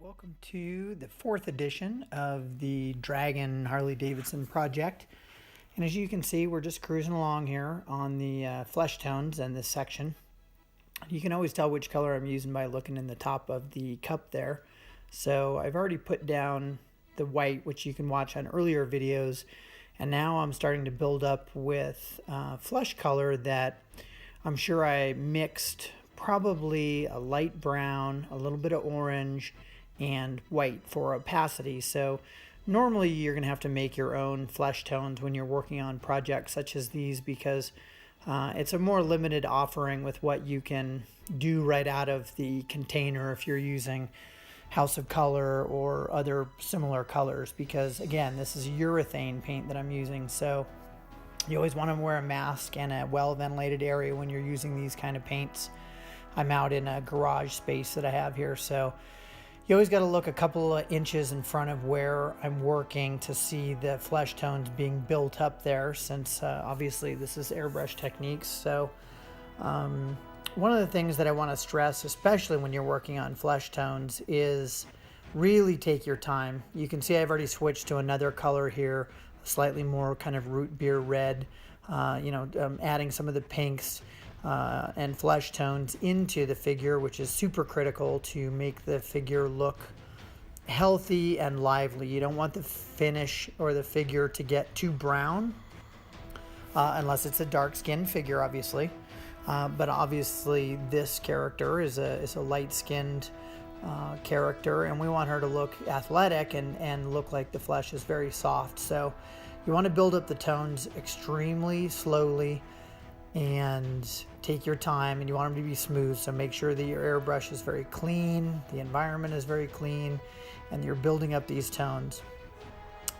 Welcome to the fourth edition of the Dragon Harley-Davidson project. And as you can see, we're just cruising along here on the flesh tones in this section. You can always tell which color I'm using by looking in the top of the cup there. So I've already put down the white, which you can watch on earlier videos. And now I'm starting to build up with flesh color that I'm sure I mixed probably a light brown, a little bit of orange, and white for opacity. So normally you're going to have to make your own flesh tones when you're working on projects such as these because it's a more limited offering with what you can do right out of the container if you're using House of Color or other similar colors, because again, this is urethane paint that I'm using, so you always want to wear a mask and a well ventilated area when you're using these kind of paints. I'm out in a garage space that I have here, so you always got to look a couple of inches in front of where I'm working to see the flesh tones being built up there, since obviously this is airbrush techniques. So one of the things that I want to stress, especially when you're working on flesh tones, is really take your time. You can see I've already switched to another color here, slightly more kind of root beer red, adding some of the pinks and flesh tones into the figure, which is super critical to make the figure look healthy and lively. You don't want the finish or the figure to get too brown, unless it's a dark-skinned figure, obviously. But obviously this character is a light-skinned character, and we want her to look athletic and look like the flesh is very soft. So you want to build up the tones extremely slowly and take your time, and you want them to be smooth. So make sure that your airbrush is very clean, the environment is very clean, and you're building up these tones.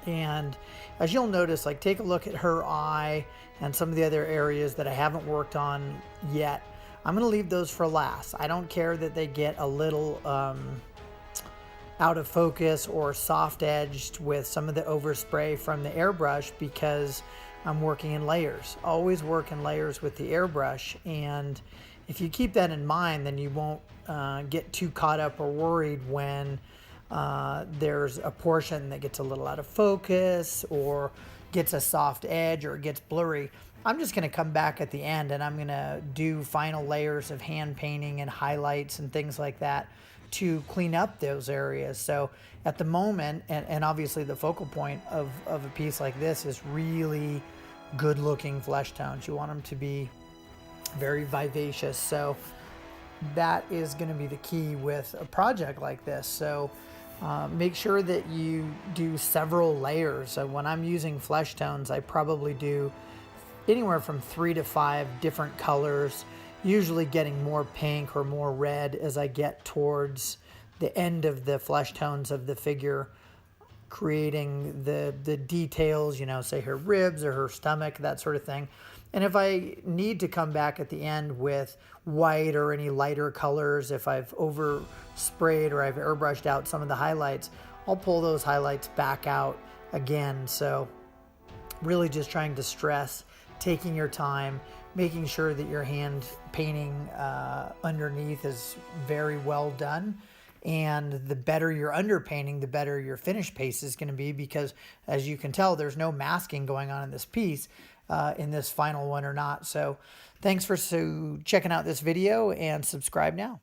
And as you'll notice, like, take a look at her eye and some of the other areas that I haven't worked on yet. I'm going to leave those for last. I don't care that they get a little out of focus or soft edged with some of the overspray from the airbrush, because I'm working in layers. Always work in layers with the airbrush, and if you keep that in mind, then you won't get too caught up or worried when there's a portion that gets a little out of focus or gets a soft edge or it gets blurry. I'm just going to come back at the end and I'm going to do final layers of hand painting and highlights and things like that to clean up those areas. So at the moment, and obviously the focal point of a piece like this is really good looking flesh tones. You want them to be very vivacious. So that is going to be the key with a project like this. So make sure that you do several layers. So when I'm using flesh tones, I probably do anywhere from 3 to 5 different colors, usually getting more pink or more red as I get towards the end of the flesh tones of the figure, creating the details, say her ribs or her stomach, that sort of thing. And if I need to come back at the end with white or any lighter colors, if I've oversprayed or I've airbrushed out some of the highlights, I'll pull those highlights back out again. So really just trying to stress taking your time, making sure that your hand painting underneath is very well done. And the better your underpainting, the better your finish pace is going to be, because as you can tell, there's no masking going on in this piece, in this final one or not. So thanks for checking out this video, and subscribe now.